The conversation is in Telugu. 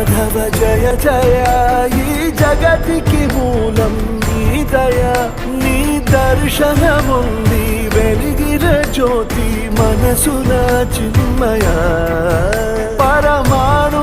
మాధవ జయ జయ ఈ జగతికి మూలం నీ దయ నీ దర్శనముంది వెలిగిన జ్యోతి మనసున చిన్మయ పరమాణు